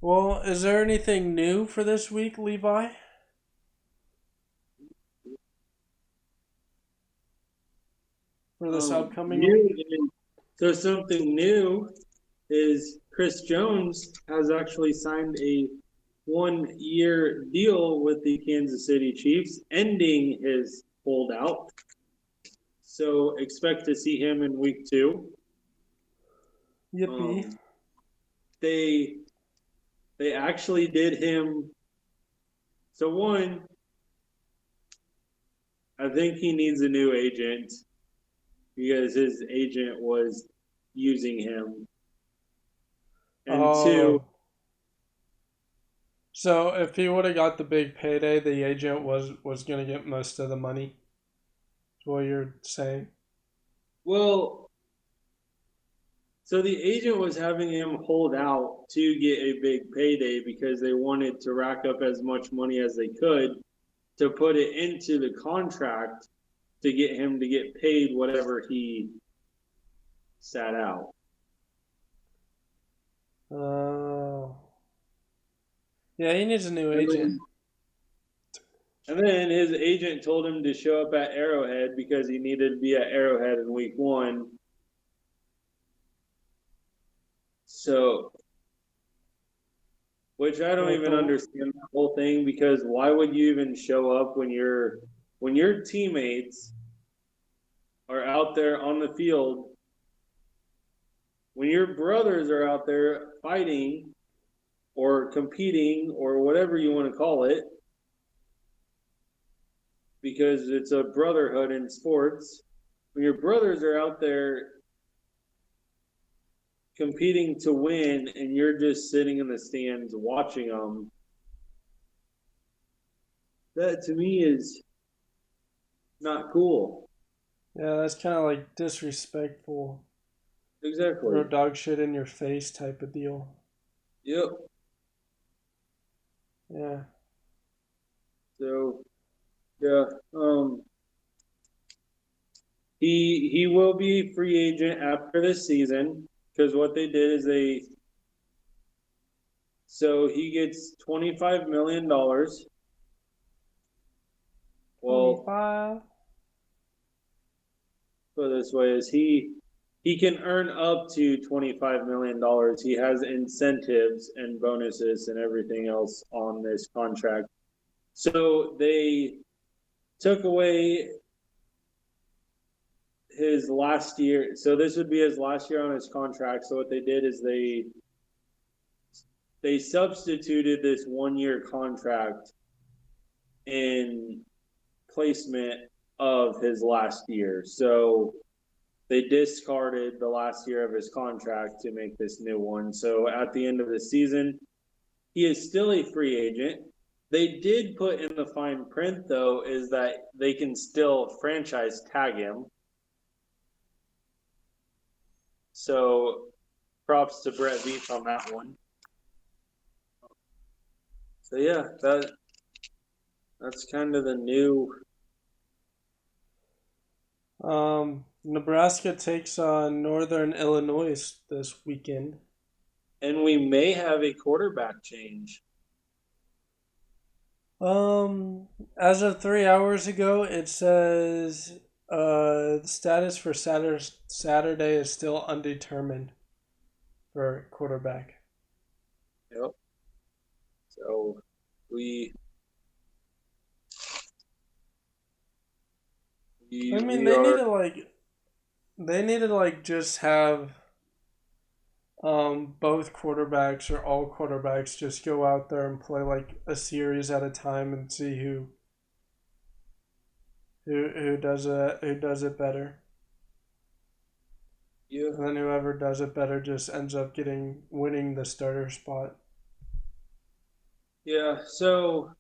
Well, is there anything new for this week, Levi? For this upcoming New week? is, so something new is Chris Jones has actually signed a 1 year deal with the Kansas City Chiefs, ending his holdout. So expect to see him in week two. Yippee. Um, they they actually did him. So one, I think he needs a new agent because his agent was using him. And two, Oh. So if he would have got the big payday, the agent was gonna get most of the money. Is what you're saying? well, so the agent was having him hold out to get a big payday because they wanted to rack up as much money as they could to put it into the contract to get him to get paid whatever he sat out. Oh. Yeah, he needs a new And agent. then, and then his agent told him to show up at Arrowhead because he needed to be at Arrowhead in week one. So, which I don't But even the understand the whole thing because why would you even show up when your teammates are out there on the field, when your brothers are out there fighting or competing or whatever you want to call it, because it's a brotherhood in sports, when your brothers are out there competing to win and you're just sitting in the stands watching them, that to me is not cool. yeah, that's kind of like disrespectful. Throw Exactly. dog shit in your face type of deal. Yep. Yeah. So yeah, he will be a free agent after this season because what they did is he gets $25 million. Well, 25. put it this way: is he can earn up to $25 million. He has incentives and bonuses and everything else on this contract. So they took away his last year. So this would be his last year on his contract. So what they did is they substituted this 1 year contract in placement of his last year. So they discarded the last year of his contract to make this new one. So at the end of the season, he is still a free agent. They did put in the fine print, though, is that they can still franchise tag him. So props to Brett Veach on that one. So yeah, that's kind of the new. Nebraska takes on Northern Illinois this weekend. And we may have a quarterback change. As of 3 hours ago, it says the status for Saturday is still undetermined for quarterback. Yep. So we I we mean, we are they need to like just have both quarterbacks or all quarterbacks just go out there and play like a series at a time and see who does it better. yeah. And then whoever does it better just ends up getting winning the starter spot. Yeah. So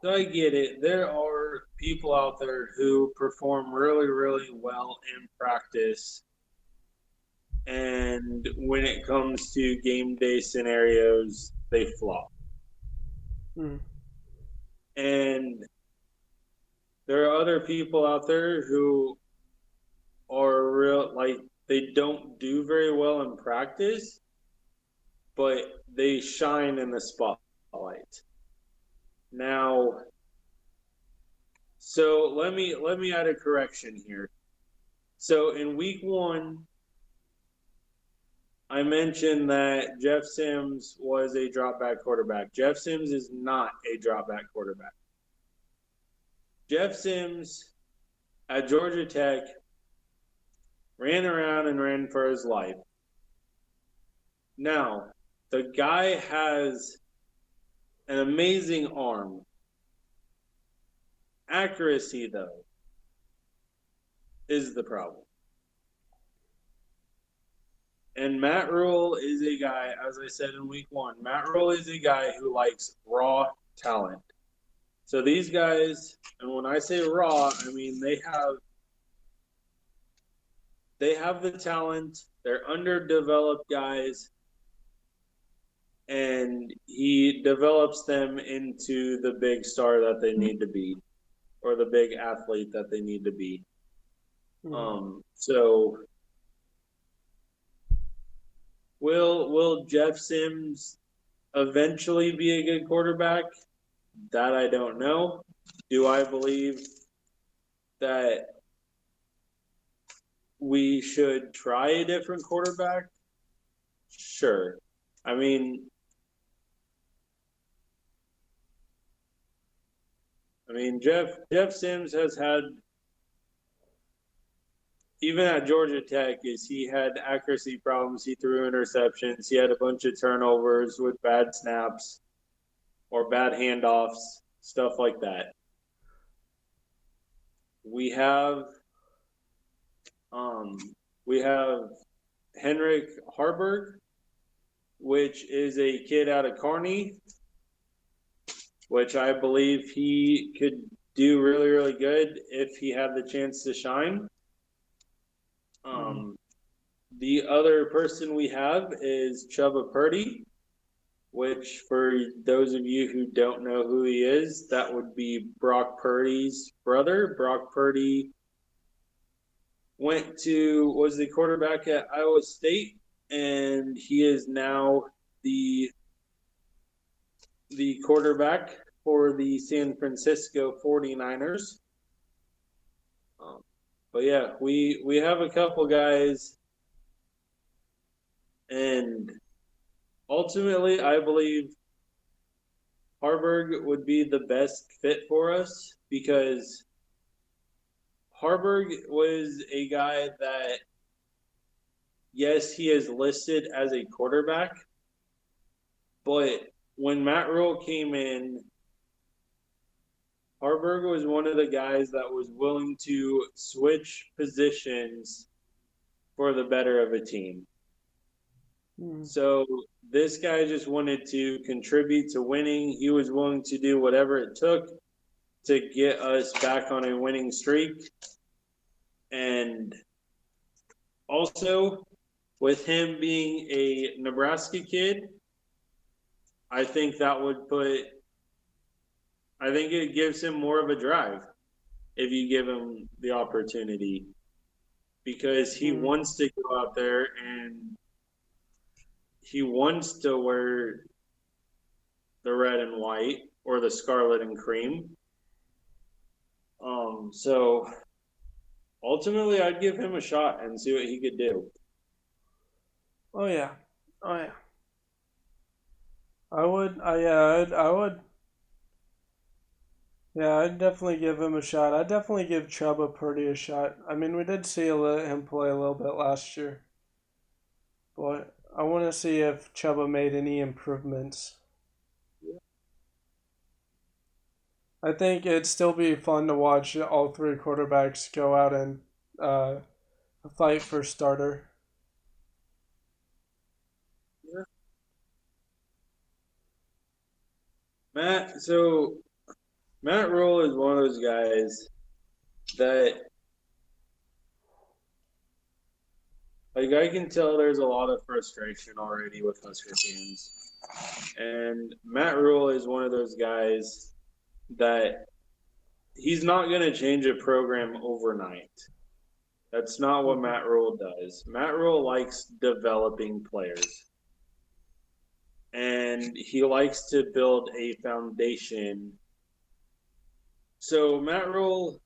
I get it. There are people out there who perform really, really well in practice. And when it comes to game day scenarios, they flop. Hmm. And there are other people out there who are real, like they don't do very well in practice, but they shine in the spotlight. Now, so let me add a correction here. So in week 1, I mentioned that Jeff Sims was a drop back quarterback. Jeff Sims is not a drop back quarterback. Jeff Sims at Georgia Tech ran around and ran for his life. Now, the guy has an amazing arm. Accuracy, though, is the problem. And Matt Rule is a guy, as I said in week 1, Matt Rule is a guy who likes raw talent. So these guys, and when I say raw, I mean they have the talent, they're underdeveloped guys, and he develops them into the big star that they need to be, or the big athlete that they need to be. So will Jeff Sims eventually be a good quarterback? That I don't know. Do I believe that we should try a different quarterback? Sure. I mean, Jeff Sims has had, even at Georgia Tech, he had accuracy problems. He threw interceptions. He had a bunch of turnovers with bad snaps or bad handoffs, stuff like that. We have Henrik Harburg, which is a kid out of Kearney, which I believe he could do really, really good if he had the chance to shine. The other person we have is Chubba Purdy, which for those of you who don't know who he is, that would be Brock Purdy's brother. Brock Purdy was the quarterback at Iowa State, and he is now the quarterback for the San Francisco 49ers. But yeah, we have a couple guys, and ultimately I believe Harburg would be the best fit for us, because Harburg was a guy that, yes, he is listed as a quarterback, but when Matt Rule came in, Harburg was one of the guys that was willing to switch positions for the better of a team. So this guy just wanted to contribute to winning. He was willing to do whatever it took to get us back on a winning streak. And also, with him being a Nebraska kid, I think it gives him more of a drive if you give him the opportunity, because he wants to go out there and he wants to wear the red and white or the scarlet and cream. So ultimately I'd give him a shot and see what he could do. Oh yeah. I would. Yeah, I'd definitely give him a shot. I'd definitely give Chubba Purdy a shot. I mean, we did see him play a little bit last year, but I want to see if Chubba made any improvements. I think it'd still be fun to watch all three quarterbacks go out and fight for starter. Yeah. Matt Rule is one of those guys that, like, I can tell there's a lot of frustration already with Husker fans. And Matt Rule is one of those guys that he's not going to change a program overnight. That's not what Mhm. Matt Rule does. Matt Rule likes developing players, and he likes to build a foundation. So Matt Rule,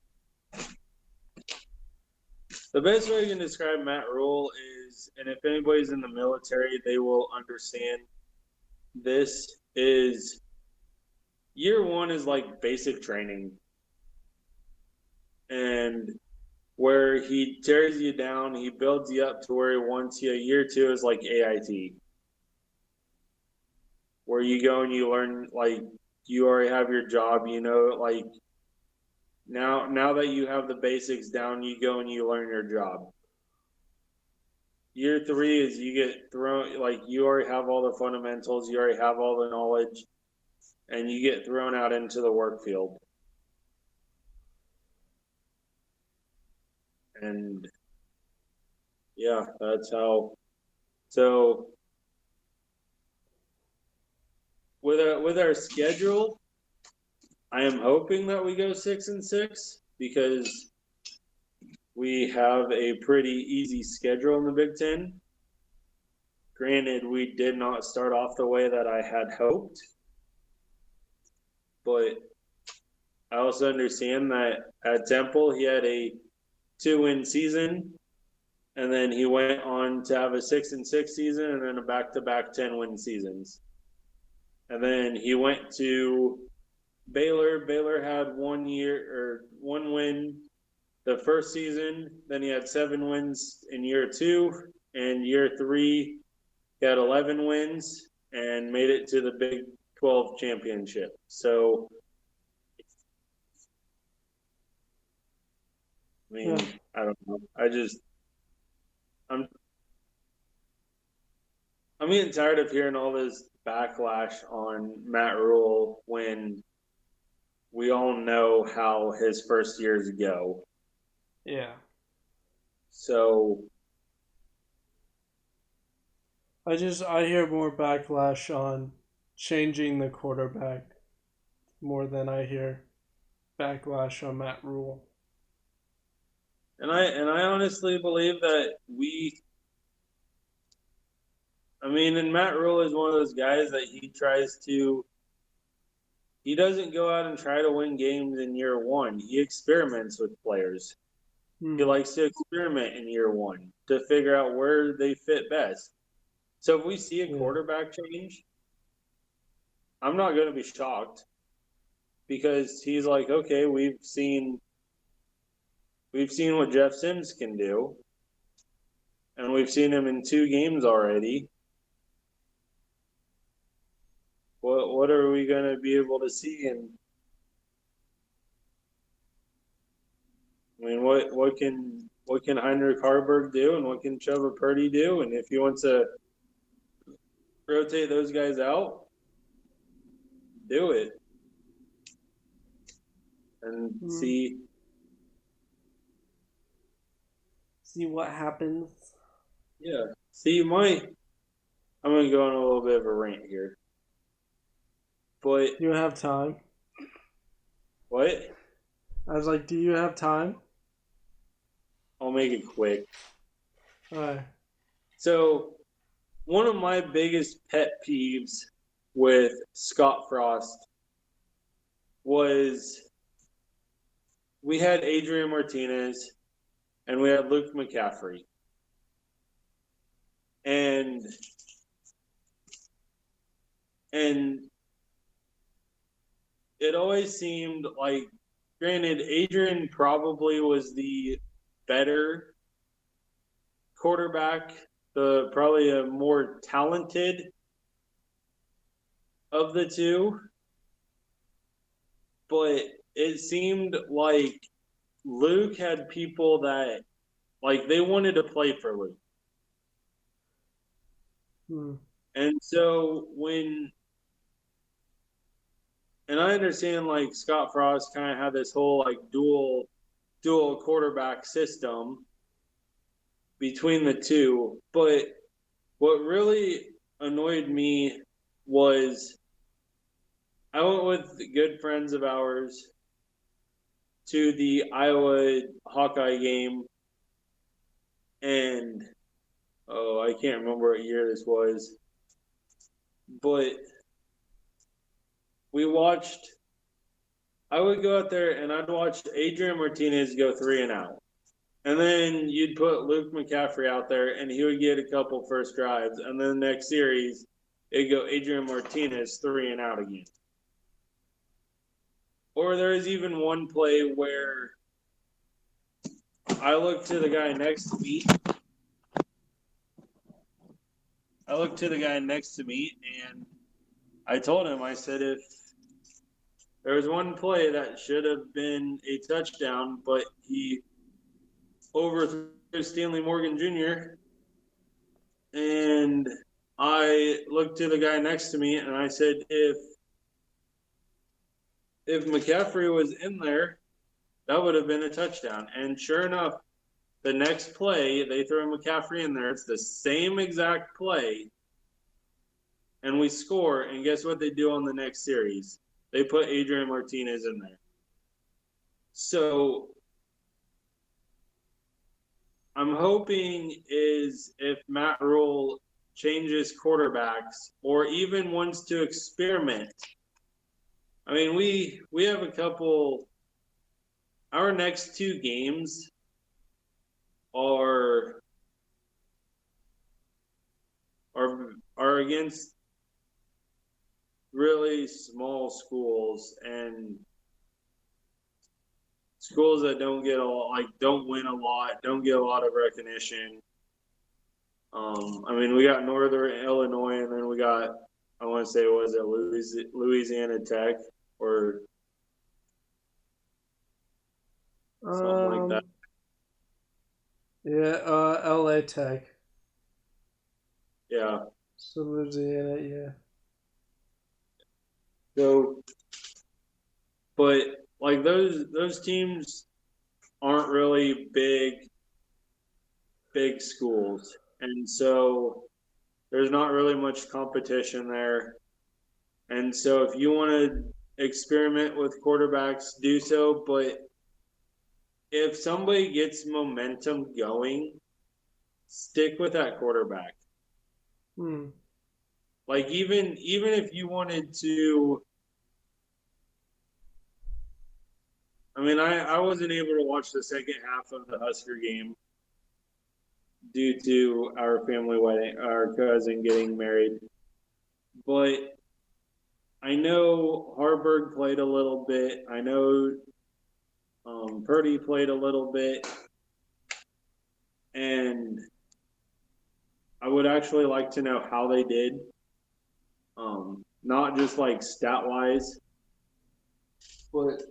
the best way I can describe Matt Rule is, and if anybody's in the military, they will understand this, is year one is like basic training, and where he tears you down, he builds you up to where he wants you. Year two is like AIT, where you go and you learn, like, you already have your job, you know, like, now that you have the basics down, you go and you learn your job. Year three is you get thrown, like, you already have all the fundamentals, you already have all the knowledge, and you get thrown out into the work field. And yeah, that's how. So with our schedule, I am hoping that we go 6-6 because we have a pretty easy schedule in the Big Ten. Granted, we did not start off the way that I had hoped, but I also understand that at Temple he had a 2-win season, and then he went on to have a 6-6 season, and then a back-to-back 10-win seasons. And then he went to Baylor. Baylor had 1 year or 1 win the first season. Then he had 7 wins in year two, and year three he had 11 wins and made it to the Big 12 championship. So, I Yeah. mean, I don't know. I'm I'm getting tired of hearing all this backlash on Matt Rule when we all know how his first years go. Yeah. So, I hear more backlash on changing the quarterback more than I hear backlash on Matt Rule. and I honestly believe that I mean, and Matt Rule is one of those guys that he doesn't go out and try to win games in year one. He experiments with players. He Hmm. likes to experiment in year one to figure out where they fit best. So if we see a Yeah. quarterback change, I'm not going to be shocked because he's like, okay, we've seen what Jeff Sims can do, and we've seen him in 2 games already. What are we going to be able to see? And I mean, what can Heinrich Harburg do, and what can Chuba Purdy do? And if he wants to rotate those guys out, do it and Hmm. see. See what happens. Yeah, see, I'm going to go on a little bit of a rant here, but You have time. what? I was like, do you have time? I'll make it quick. Alright. So, one of my biggest pet peeves with Scott Frost was we had Adrian Martinez and we had Luke McCaffrey. And and it always seemed like, granted, Adrian probably was the better quarterback, the probably a more talented of the two, but it seemed like Luke had people that, like, they wanted to play for Luke. Hmm. And so and I understand, like, Scott Frost kind of had this whole like dual quarterback system between the two, but what really annoyed me was I went with good friends of ours to the Iowa Hawkeye game and oh, I can't remember what year this was, but we watched. I would go out there and I'd watch Adrian Martinez go 3-and-out. And then you'd put Luke McCaffrey out there and he would get a couple first drives. And then the next series, it'd go Adrian Martinez 3-and-out again. Or there was even one play where I looked to the guy next to me. And I told him, I said, if there was one play that should have been a touchdown, but he overthrew Stanley Morgan Jr., and I looked to the guy next to me and I said, if McCaffrey was in there, that would have been a touchdown. And sure enough, the next play, they throw McCaffrey in there. It's the same exact play. And we score. And guess what they do on the next series? They put Adrian Martinez in there. So I'm hoping is if Matt Rule changes quarterbacks or even wants to experiment. I mean, we have a couple. Our next two games are against really small schools and schools that don't get don't win a lot, don't get a lot of recognition. I mean, we got Northern Illinois, and then we got, I want to say, was it Louisiana Tech or something like that? Yeah, LA Tech. Yeah. So Louisiana, yeah. So, but like those teams aren't really big schools, and so there's not really much competition there. And so if you want to experiment with quarterbacks, do so. But if somebody gets momentum going, stick with that quarterback. Like even if you wanted to, I mean, I wasn't able to watch the second half of the Husker game due to our family wedding, our cousin getting married. But I know Harburg played a little bit. I know Purdy played a little bit. And I would actually like to know how they did. Not just like stat wise, but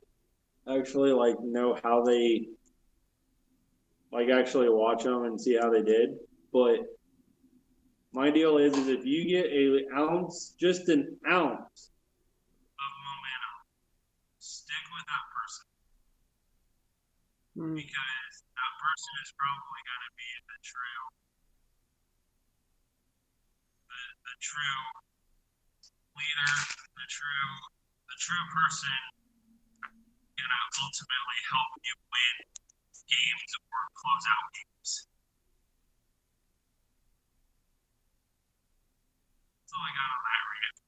actually like know how they like actually watch them and see how they did. But my deal is if you get just an ounce of momentum, stick with that person because that person is probably going to be the true leader, the true person gonna ultimately help you win games or close out games. That's all I got on that rant.